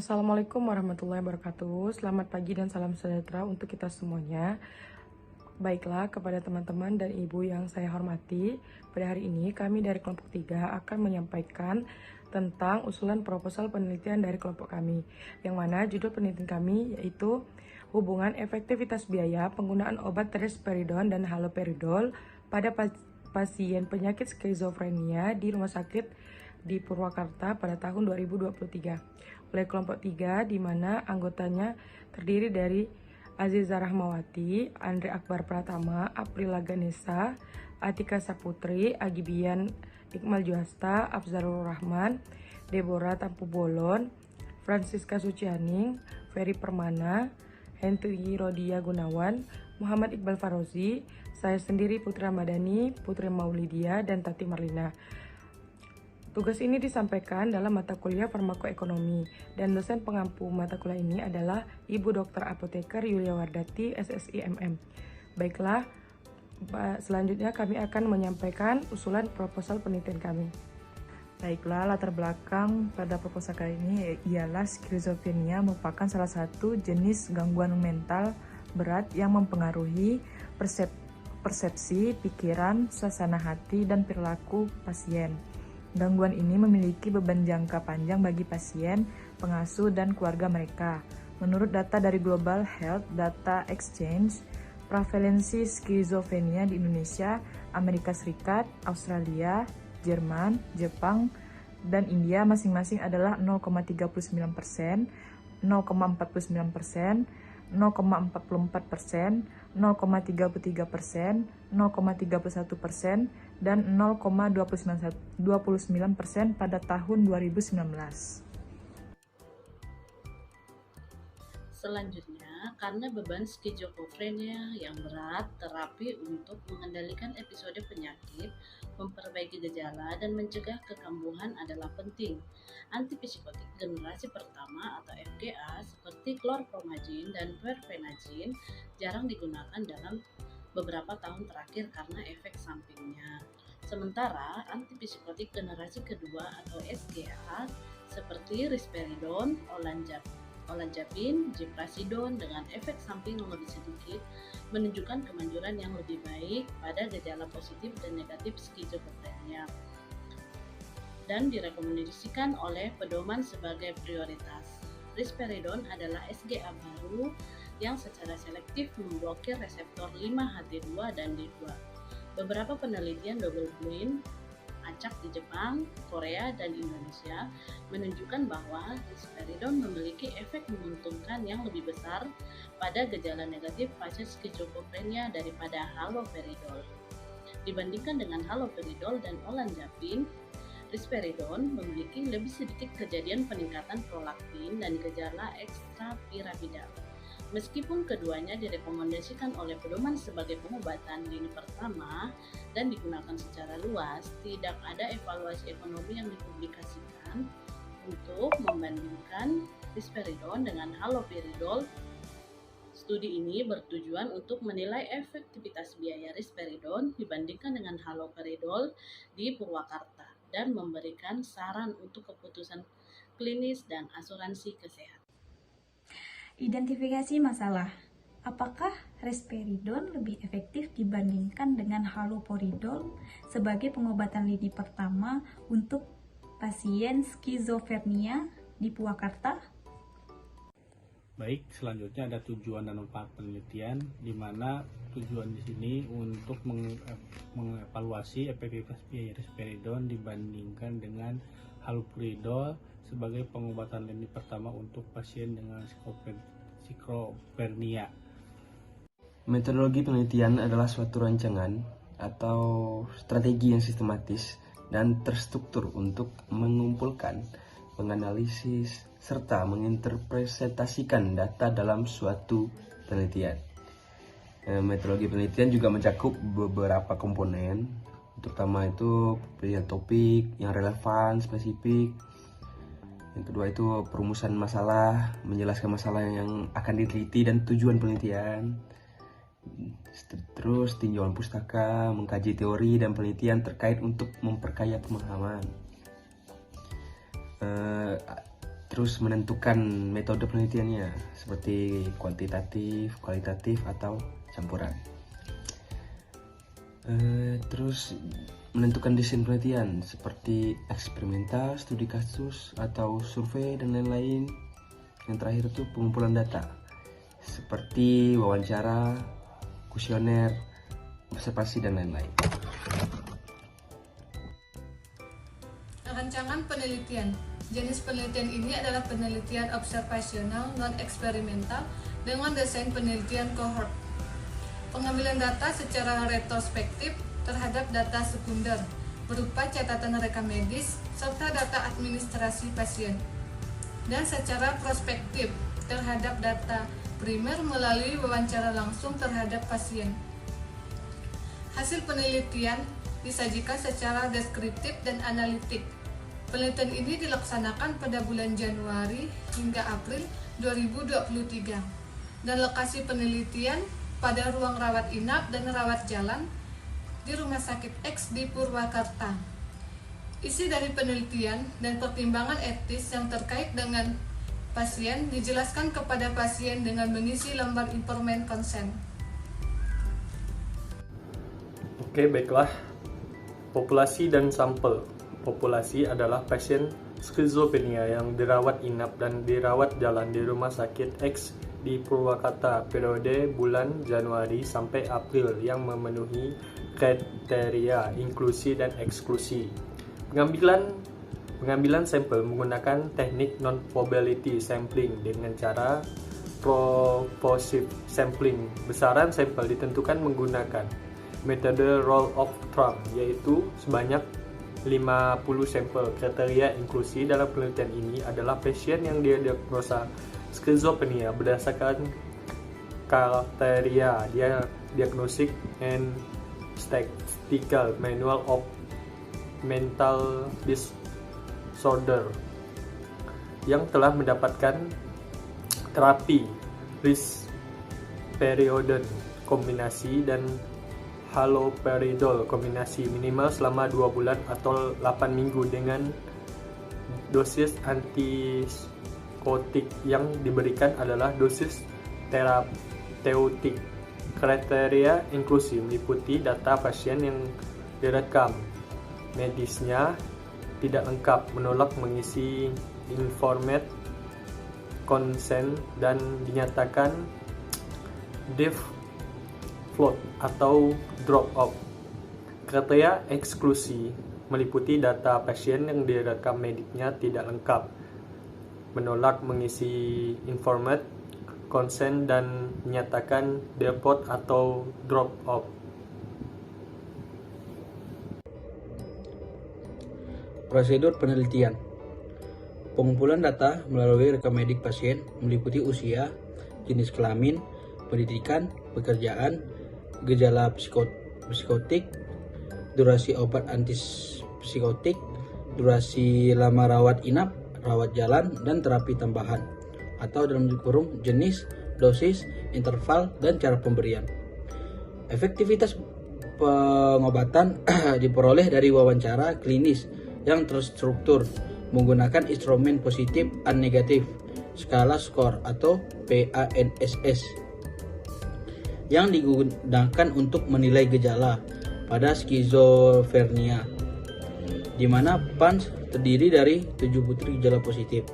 Assalamualaikum warahmatullahi wabarakatuh. Selamat pagi dan salam sejahtera untuk kita semuanya. Baiklah, kepada teman-teman dan ibu yang saya hormati, pada hari ini kami dari kelompok 3 akan menyampaikan tentang usulan proposal penelitian dari kelompok kami, yang mana judul penelitian kami yaitu hubungan efektivitas biaya penggunaan obat risperidon dan haloperidol pada pasien penyakit skizofrenia di rumah sakit di Purwakarta pada tahun 2023 oleh kelompok 3, di mana anggotanya terdiri dari Aziza Rahmawati, Andre Akbar Pratama, Aprila Ganesha, Atika Saputri, Agibian Iqmal Juhasta, Afzarul Rahman, Deborah Tampu Bolon, Francisca Sucianing, Ferry Permana, Hendri Rodia Gunawan, Muhammad Iqbal Farozi, saya sendiri Putri Ramadhani, Putri Maulidia, dan Tati Marlina. Tugas ini disampaikan dalam mata kuliah farmakoekonomi, dan dosen pengampu mata kuliah ini adalah Ibu Dr. Apoteker Yulia Wardati, SSI MM. Baiklah, selanjutnya kami akan menyampaikan usulan proposal penelitian kami. Baiklah, latar belakang pada proposal kali ini ialah skizofrenia merupakan salah satu jenis gangguan mental berat yang mempengaruhi persepsi, pikiran, suasana hati, dan perilaku pasien. Gangguan ini memiliki beban jangka panjang bagi pasien, pengasuh, dan keluarga mereka. Menurut data dari Global Health Data Exchange, prevalensi skizofrenia di Indonesia, Amerika Serikat, Australia, Jerman, Jepang, dan India masing-masing adalah 0,39%, 0,49%, 0,44%, 0,33%, 0,31%, dan 0,29% pada tahun 2019. Selanjutnya, karena beban skizofrenia yang berat, terapi untuk mengendalikan episode penyakit, memperbaiki gejala, dan mencegah kekambuhan adalah penting. Antipsikotik generasi pertama atau FGA seperti chlorpromazine dan verfenazine jarang digunakan dalam beberapa tahun terakhir karena efek sampingnya. Sementara antipsikotik generasi kedua atau SGA seperti risperidon, olanzapine, ziprasidon dengan efek samping yang lebih sedikit menunjukkan kemanjuran yang lebih baik pada gejala positif dan negatif skizofrenia dan direkomendasikan oleh pedoman sebagai prioritas. Risperidon adalah SGA baru yang secara selektif memblokir reseptor 5-HT2 dan D2. Beberapa penelitian double blind acak di Jepang, Korea, dan Indonesia menunjukkan bahwa risperidon memiliki efek menguntungkan yang lebih besar pada gejala negatif pasien skizofrenia daripada haloperidol. Dibandingkan dengan haloperidol dan olanzapine, risperidon memiliki lebih sedikit kejadian peningkatan prolaktin dan gejala ekstrapiramidal. Meskipun keduanya direkomendasikan oleh pedoman sebagai pengobatan lini pertama dan digunakan secara luas, tidak ada evaluasi ekonomi yang dipublikasikan untuk membandingkan risperidon dengan haloperidol. Studi ini bertujuan untuk menilai efektivitas biaya risperidon dibandingkan dengan haloperidol di Purwakarta dan memberikan saran untuk keputusan klinis dan asuransi kesehatan. Identifikasi masalah. Apakah risperidon lebih efektif dibandingkan dengan haloperidol sebagai pengobatan lini pertama untuk pasien skizofrenia di Purwakarta? Baik, selanjutnya ada tujuan dan manfaat penelitian, di mana tujuan di sini untuk mengevaluasi efektivitas biaya risperidon dibandingkan dengan haloperidol sebagai pengobatan lini pertama untuk pasien dengan skizofrenia. Metodologi penelitian adalah suatu rancangan atau strategi yang sistematis dan terstruktur untuk mengumpulkan, menganalisis, serta menginterpretasikan data dalam suatu penelitian. Metodologi penelitian juga mencakup beberapa komponen, terutama itu pilihan topik yang relevan, spesifik. Yang kedua itu perumusan masalah, menjelaskan masalah yang akan diteliti dan tujuan penelitian. Terus tinjauan pustaka, mengkaji teori dan penelitian terkait untuk memperkaya pemahaman. terus menentukan metode penelitiannya seperti kuantitatif, kualitatif, atau campuran. Terus menentukan desain penelitian seperti eksperimental, studi kasus, atau survei, dan lain-lain. Yang terakhir itu pengumpulan data seperti wawancara, kuesioner, observasi, dan lain-lain. Rancangan penelitian. Jenis penelitian ini adalah penelitian observasional non-eksperimental dengan desain penelitian cohort. Pengambilan data secara retrospektif terhadap data sekunder berupa catatan rekam medis serta data administrasi pasien, dan secara prospektif terhadap data primer melalui wawancara langsung terhadap pasien. Hasil penelitian disajikan secara deskriptif dan analitik. Penelitian ini dilaksanakan pada bulan Januari hingga April 2023, dan lokasi penelitian pada ruang rawat inap dan rawat jalan di Rumah Sakit X di Purwakarta. Isi dari penelitian dan pertimbangan etis yang terkait dengan pasien dijelaskan kepada pasien dengan mengisi lembar informan consent. Oke, baiklah. Populasi dan sampel. Populasi adalah pasien skizofrenia yang dirawat inap dan dirawat jalan di Rumah Sakit X di Purwakarta periode bulan Januari sampai April yang memenuhi kriteria inklusi dan eksklusi. Pengambilan sampel menggunakan teknik non-probability sampling dengan cara proportive sampling. Besaran sampel ditentukan menggunakan metode roll of thumb, yaitu sebanyak 50 sampel. Kriteria inklusi dalam penelitian ini adalah pasien yang didiagnosa skizofrenia berdasarkan kriteria Diagnostic and Statistical Manual of Mental Disorder yang telah mendapatkan terapi risperidone kombinasi dan haloperidol kombinasi minimal selama 2 bulan atau 8 minggu dengan dosis antipsikotik yang diberikan adalah dosis terapeutik. Kriteria inklusi meliputi data pasien yang direkam medisnya tidak lengkap, menolak mengisi informed consent, dan dinyatakan default atau drop off. Kriteria eksklusi meliputi data pasien yang direkam mediknya tidak lengkap, menolak mengisi informed consent, dan menyatakan default atau drop off. Prosedur penelitian. Pengumpulan data melalui rekam medik pasien meliputi usia, jenis kelamin, pendidikan, pekerjaan, gejala psikotik, durasi obat antipsikotik, durasi lama rawat inap, rawat jalan, dan terapi tambahan, atau dalam kurung jenis, dosis, interval, dan cara pemberian. Efektivitas pengobatan diperoleh dari wawancara klinis yang terstruktur menggunakan instrumen positif dan negatif, skala skor atau PANSS, yang digunakan untuk menilai gejala pada skizofrenia, di mana PANS terdiri dari 7 butir gejala positif,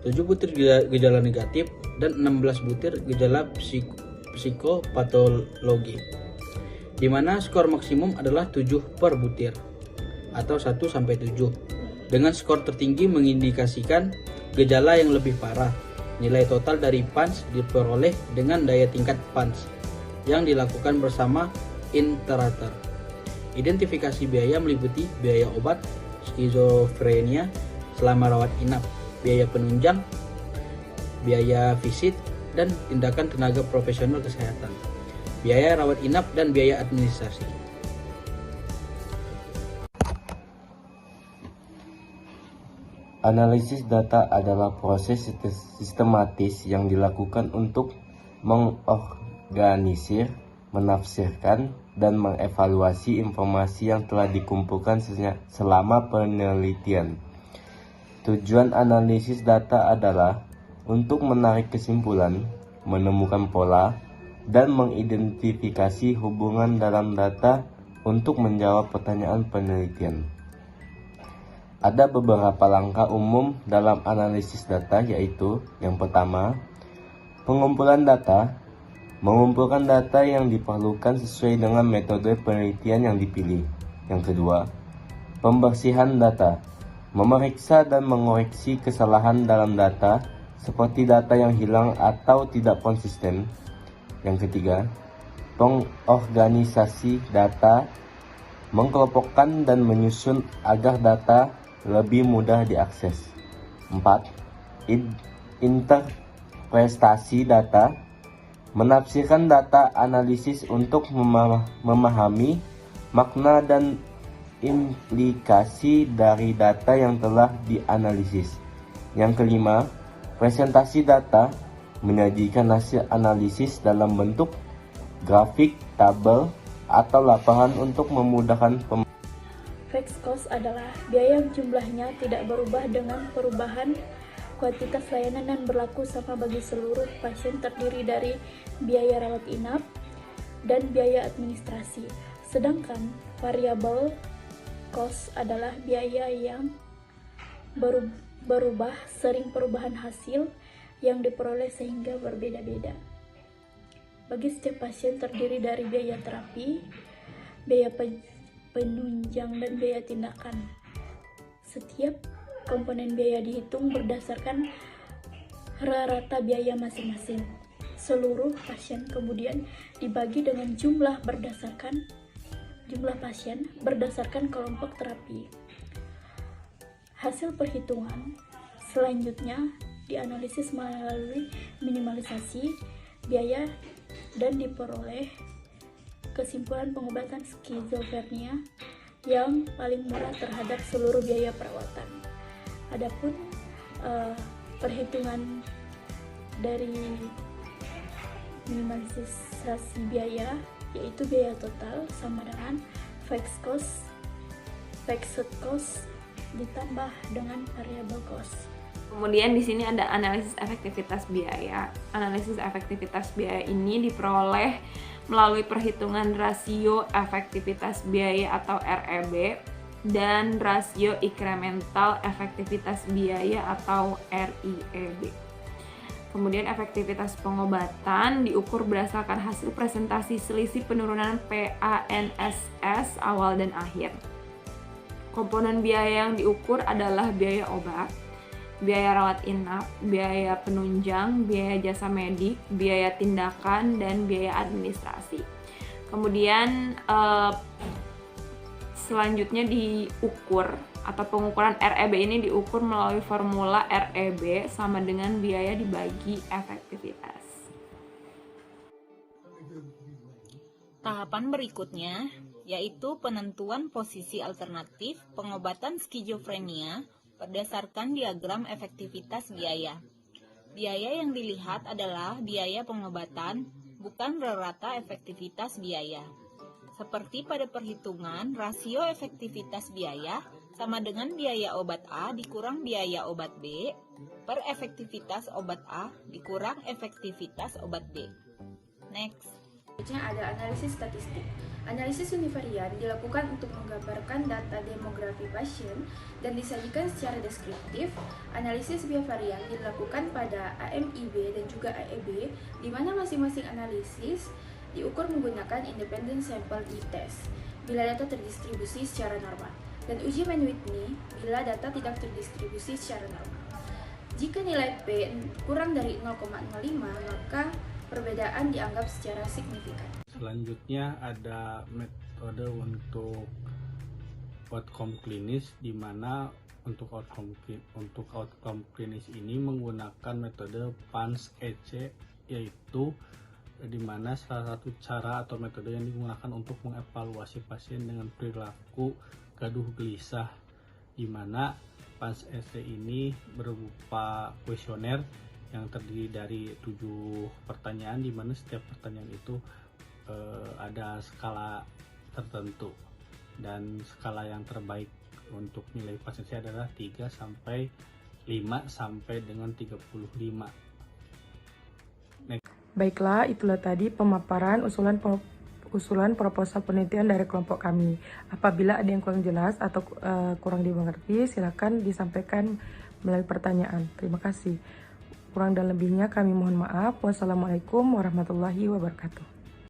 7 butir gejala negatif, dan 16 butir gejala psikopatologi, di mana skor maksimum adalah 7 per butir atau 1-7. Dengan skor tertinggi mengindikasikan gejala yang lebih parah. Nilai total dari PANS diperoleh dengan daya tingkat PANS yang dilakukan bersama interator. Identifikasi biaya meliputi biaya obat skizofrenia selama rawat inap, biaya penunjang, biaya visit, dan tindakan tenaga profesional kesehatan, biaya rawat inap, dan biaya administrasi. Analisis data adalah proses sistematis yang dilakukan untuk mengorganisir, menafsirkan, dan mengevaluasi informasi yang telah dikumpulkan selama penelitian. Tujuan analisis data adalah untuk menarik kesimpulan, menemukan pola, dan mengidentifikasi hubungan dalam data untuk menjawab pertanyaan penelitian. Ada beberapa langkah umum dalam analisis data, yaitu yang pertama, pengumpulan data. Mengumpulkan data yang diperlukan sesuai dengan metode penelitian yang dipilih. Yang kedua, pembersihan data. Memeriksa dan mengoreksi kesalahan dalam data, seperti data yang hilang atau tidak konsisten. Yang ketiga, pengorganisasi data. Mengelompokkan dan menyusun agar data lebih mudah diakses. 4. Interpretasi data. Menafsirkan data analisis untuk memahami makna dan implikasi dari data yang telah dianalisis. Yang kelima, presentasi data. Menyajikan hasil analisis dalam bentuk grafik, tabel, atau laporan untuk memudahkan Fixed cost adalah biaya yang jumlahnya tidak berubah dengan perubahan kuantitas layanan dan berlaku sama bagi seluruh pasien, terdiri dari biaya rawat inap dan biaya administrasi. Sedangkan variable cost adalah biaya yang berubah sering perubahan hasil yang diperoleh sehingga berbeda-beda. Bagi setiap pasien terdiri dari biaya terapi, biaya penunjang, dan biaya tindakan. Setiap komponen biaya dihitung berdasarkan rata biaya masing-masing. Seluruh pasien kemudian dibagi dengan jumlah pasien berdasarkan kelompok terapi. Hasil perhitungan selanjutnya dianalisis melalui minimalisasi biaya dan diperoleh kesimpulan pengobatan skizofrenia yang paling murah terhadap seluruh biaya perawatan. Adapun perhitungan dari minimalisasi biaya, yaitu biaya total sama dengan fixed cost ditambah dengan variable cost. Kemudian di sini ada analisis efektivitas biaya. Analisis efektivitas biaya ini diperoleh melalui perhitungan rasio efektivitas biaya atau REB dan rasio incremental efektivitas biaya atau RIEB. Kemudian efektivitas pengobatan diukur berdasarkan hasil presentasi selisih penurunan PANSS awal dan akhir. Komponen biaya yang diukur adalah biaya obat, biaya rawat inap, biaya penunjang, biaya jasa medik, biaya tindakan, dan biaya administrasi. Kemudian selanjutnya diukur atau pengukuran REB ini diukur melalui formula REB sama dengan biaya dibagi efektivitas. Tahapan berikutnya yaitu penentuan posisi alternatif pengobatan skizofrenia berdasarkan diagram efektivitas biaya. Biaya yang dilihat adalah biaya pengobatan, bukan rata efektivitas biaya. Seperti pada perhitungan, rasio efektivitas biaya sama dengan biaya obat A dikurang biaya obat B per efektivitas obat A dikurang efektivitas obat B. Next. Selanjutnya ada analisis statistik. Analisis univarian dilakukan untuk menggambarkan data demografi pasien dan disajikan secara deskriptif. Analisis bivarian dilakukan pada AMIB dan juga AEB, di mana masing-masing analisis diukur menggunakan independent sample t-test bila data terdistribusi secara normal, dan uji Mann-Whitney bila data tidak terdistribusi secara normal. Jika nilai P kurang dari 0,05, maka perbedaan dianggap secara signifikan. Selanjutnya ada metode untuk outcome klinis, di mana untuk outcome klinis ini menggunakan metode PANS-EC, yaitu di mana salah satu cara atau metode yang digunakan untuk mengevaluasi pasien dengan perilaku gaduh gelisah, di mana PANS-EC ini berupa kuesioner yang terdiri dari 7 pertanyaan, di mana setiap pertanyaan itu ada skala tertentu, dan skala yang terbaik Untuk nilai pasien saya adalah 3 sampai 5 sampai dengan 35. Baiklah, itulah tadi pemaparan usulan proposal penelitian dari kelompok kami. Apabila ada yang kurang jelas atau kurang dimengerti, silakan disampaikan melalui pertanyaan. Terima kasih. Kurang dan lebihnya kami mohon maaf. Wassalamualaikum warahmatullahi wabarakatuh.